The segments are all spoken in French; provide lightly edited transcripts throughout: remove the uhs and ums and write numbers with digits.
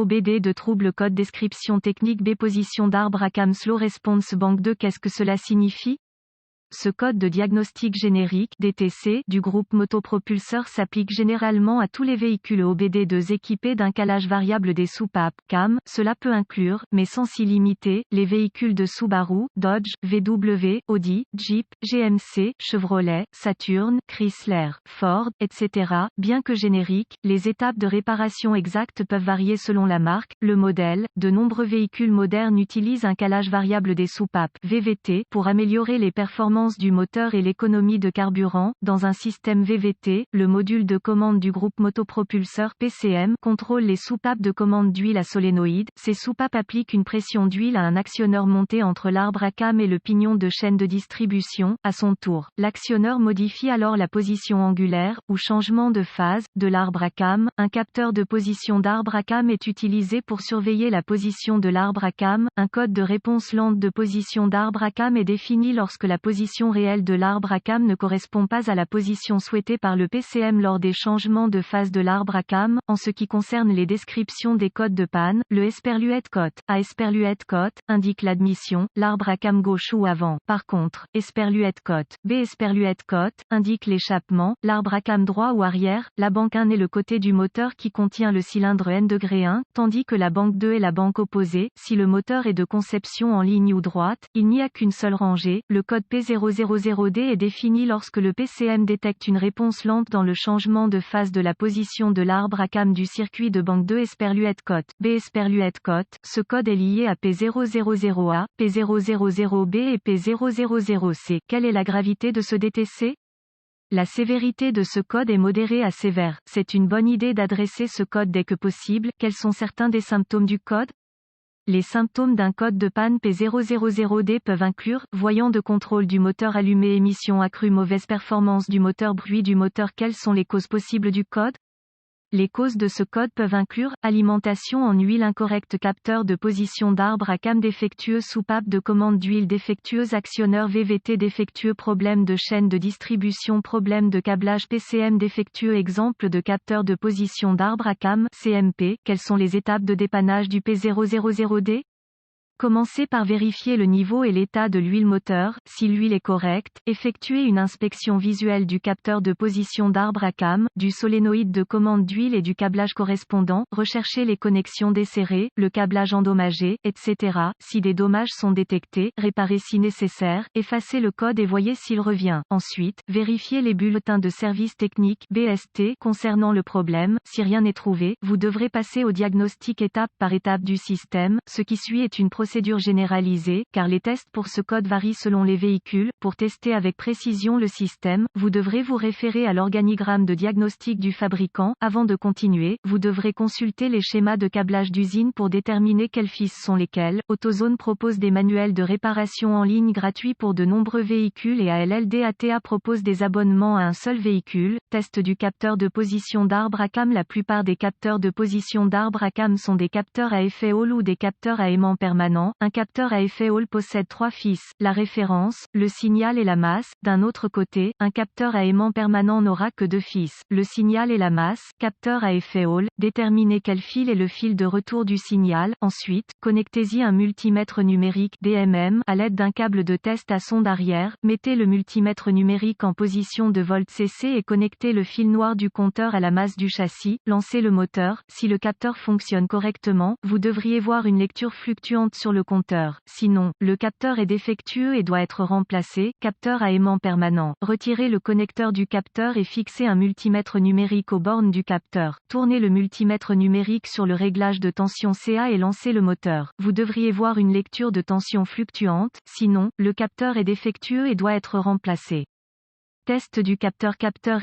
OBD de trouble code description technique B position d'arbre ACAM slow response bank 2. Qu'est-ce que cela signifie? Ce code de diagnostic générique (DTC) du groupe motopropulseur s'applique généralement à tous les véhicules OBD2 équipés d'un calage variable des soupapes CAM. Cela peut inclure, mais sans s'y limiter, les véhicules de Subaru, Dodge, VW, Audi, Jeep, GMC, Chevrolet, Saturn, Chrysler, Ford, etc. Bien que génériques, les étapes de réparation exactes peuvent varier selon la marque, le modèle. De nombreux véhicules modernes utilisent un calage variable des soupapes (VVT) pour améliorer les performances du moteur et l'économie de carburant. Dans un système VVT, le module de commande du groupe motopropulseur PCM contrôle les soupapes de commande d'huile à solénoïde. Ces soupapes appliquent une pression d'huile à un actionneur monté entre l'arbre à cam et le pignon de chaîne de distribution. À son tour, l'actionneur modifie alors la position angulaire, ou changement de phase, de l'arbre à cam. Un capteur de position d'arbre à cam est utilisé pour surveiller la position de l'arbre à cam. Un code de réponse lente de position d'arbre à cam est défini lorsque la position réelle de l'arbre à cam ne correspond pas à la position souhaitée par le PCM lors des changements de phase de l'arbre à cam. En ce qui concerne les descriptions des codes de panne, le Esperluette Code A Esperluette Code indique l'admission, l'arbre à cam gauche ou avant. Par contre, Esperluette Code B Esperluette Code indique l'échappement, l'arbre à cam droit ou arrière. La banque 1 est le côté du moteur qui contient le cylindre N-1, tandis que la banque 2 est la banque opposée. Si le moteur est de conception en ligne ou droite, il n'y a qu'une seule rangée. Le code P000D est défini lorsque le PCM détecte une réponse lente dans le changement de phase de la position de l'arbre à cam du circuit de banque 2 Esperluette Code B Esperluette Code. Ce code est lié à P000A, P000B et P000C. Quelle est la gravité de ce DTC? La sévérité de ce code est modérée à sévère. C'est une bonne idée d'adresser ce code dès que possible. Quels sont certains des symptômes du code? Les symptômes d'un code de panne P000D peuvent inclure voyant de contrôle du moteur allumé, émission accrue, mauvaise performance du moteur, bruit du moteur. Quelles sont les causes possibles du code? Les causes de ce code peuvent inclure alimentation en huile incorrecte, capteur de position d'arbre à cam défectueux, soupape de commande d'huile défectueuse, actionneur VVT défectueux, problème de chaîne de distribution, problème de câblage PCM défectueux. Exemple de capteur de position d'arbre à cam CMP. Quelles sont les étapes de dépannage du P000D? Commencez par vérifier le niveau et l'état de l'huile moteur. Si l'huile est correcte, effectuez une inspection visuelle du capteur de position d'arbre à cam, du solénoïde de commande d'huile et du câblage correspondant. Recherchez les connexions desserrées, le câblage endommagé, etc. Si des dommages sont détectés, réparez si nécessaire, effacez le code et voyez s'il revient. Ensuite, vérifiez les bulletins de service technique (BST) concernant le problème. Si rien n'est trouvé, vous devrez passer au diagnostic étape par étape du système. Ce qui suit est une procédure généralisée, car les tests pour ce code varient selon les véhicules. Pour tester avec précision le système, vous devrez vous référer à l'organigramme de diagnostic du fabricant. Avant de continuer, vous devrez consulter les schémas de câblage d'usine pour déterminer quels fils sont lesquels. AutoZone propose des manuels de réparation en ligne gratuits pour de nombreux véhicules et ALLDATA propose des abonnements à un seul véhicule. Test du capteur de position d'arbre à cam. La plupart des capteurs de position d'arbre à cam sont des capteurs à effet Hall ou des capteurs à aimant permanent. Un capteur à effet Hall possède 3 fils, la référence, le signal et la masse. D'un autre côté, un capteur à aimant permanent n'aura que 2 fils, le signal et la masse. Capteur à effet Hall, déterminez quel fil est le fil de retour du signal. Ensuite, connectez-y un multimètre numérique DMM à l'aide d'un câble de test à sonde arrière. Mettez le multimètre numérique en position de volt CC et connectez le fil noir du compteur à la masse du châssis. Lancez le moteur. Si le capteur fonctionne correctement, vous devriez voir une lecture fluctuante sur le compteur. Sinon, le capteur est défectueux et doit être remplacé. Capteur à aimant permanent. Retirez le connecteur du capteur et fixez un multimètre numérique aux bornes du capteur. Tournez le multimètre numérique sur le réglage de tension CA et lancez le moteur. Vous devriez voir une lecture de tension fluctuante. Sinon, le capteur est défectueux et doit être remplacé. Test du capteur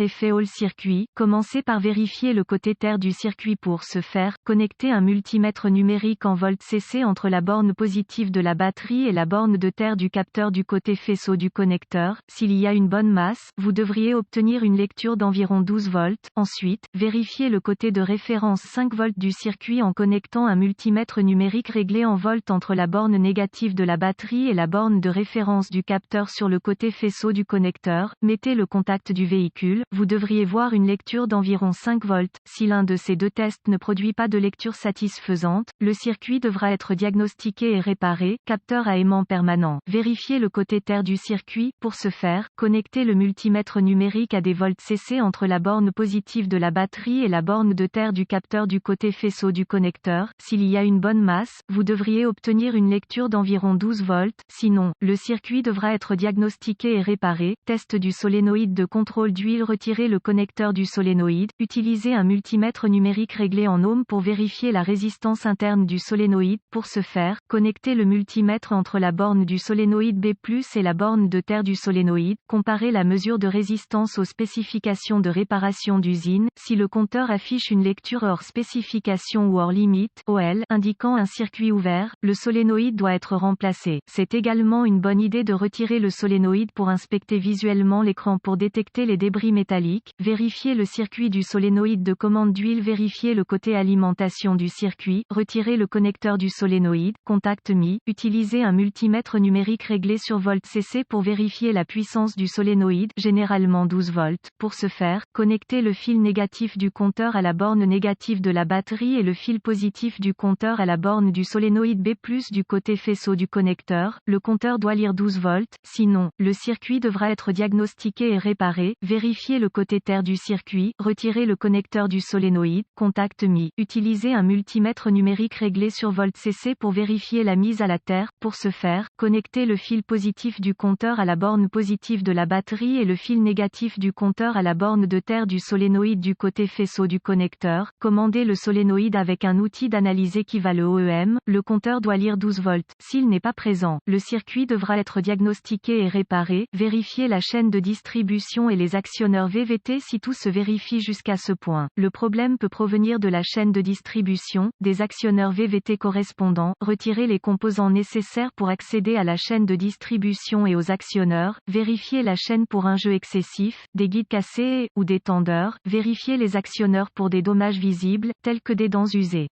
effet Hall circuit. Commencez par vérifier le côté terre du circuit. Pour ce faire, connectez un multimètre numérique en volt CC entre la borne positive de la batterie et la borne de terre du capteur du côté faisceau du connecteur. S'il y a une bonne masse, vous devriez obtenir une lecture d'environ 12 volts. Ensuite, vérifiez le côté de référence 5 volts du circuit en connectant un multimètre numérique réglé en volts entre la borne négative de la batterie et la borne de référence du capteur sur le côté faisceau du connecteur. Mettez Connectez le contact du véhicule, vous devriez voir une lecture d'environ 5 volts. Si l'un de ces deux tests ne produit pas de lecture satisfaisante, le circuit devra être diagnostiqué et réparé. Capteur à aimant permanent. Vérifiez le côté terre du circuit. Pour ce faire, connectez le multimètre numérique à des volts CC entre la borne positive de la batterie et la borne de terre du capteur du côté faisceau du connecteur. S'il y a une bonne masse, vous devriez obtenir une lecture d'environ 12 volts. Sinon, le circuit devra être diagnostiqué et réparé. Test du solénoïde de contrôle d'huile. Retirez le connecteur du solénoïde. Utilisez un multimètre numérique réglé en ohms pour vérifier la résistance interne du solénoïde. Pour ce faire, connectez le multimètre entre la borne du solénoïde B+ et la borne de terre du solénoïde. Comparez la mesure de résistance aux spécifications de réparation d'usine. Si le compteur affiche une lecture hors spécification ou hors limite, OL, indiquant un circuit ouvert, le solénoïde doit être remplacé. C'est également une bonne idée de retirer le solénoïde pour inspecter visuellement l'écran pour détecter les débris métalliques. Vérifiez le circuit du solénoïde de commande d'huile. Vérifiez le côté alimentation du circuit. Retirez le connecteur du solénoïde. Contact mis. Utilisez un multimètre numérique réglé sur volt CC pour vérifier la puissance du solénoïde, généralement 12 volts. Pour ce faire, connectez le fil négatif du compteur à la borne négative de la batterie et le fil positif du compteur à la borne du solénoïde B+ du côté faisceau du connecteur. Le compteur doit lire 12 volts, sinon, le circuit devra être diagnostiqué et réparé. Vérifiez le côté terre du circuit. Retirez le connecteur du solénoïde. Contact mis. Utilisez un multimètre numérique réglé sur volt CC pour vérifier la mise à la terre. Pour ce faire, connectez le fil positif du compteur à la borne positive de la batterie et le fil négatif du compteur à la borne de terre du solénoïde du côté faisceau du connecteur. Commandez le solénoïde avec un outil d'analyse équivalent OEM. Le compteur doit lire 12 volts. S'il n'est pas présent, le circuit devra être diagnostiqué et réparé. Vérifiez la chaîne de distribution et les actionneurs VVT si tout se vérifie jusqu'à ce point. Le problème peut provenir de la chaîne de distribution, des actionneurs VVT correspondants. Retirez les composants nécessaires pour accéder à la chaîne de distribution et aux actionneurs. Vérifiez la chaîne pour un jeu excessif, des guides cassés ou des tendeurs. Vérifiez les actionneurs pour des dommages visibles, tels que des dents usées.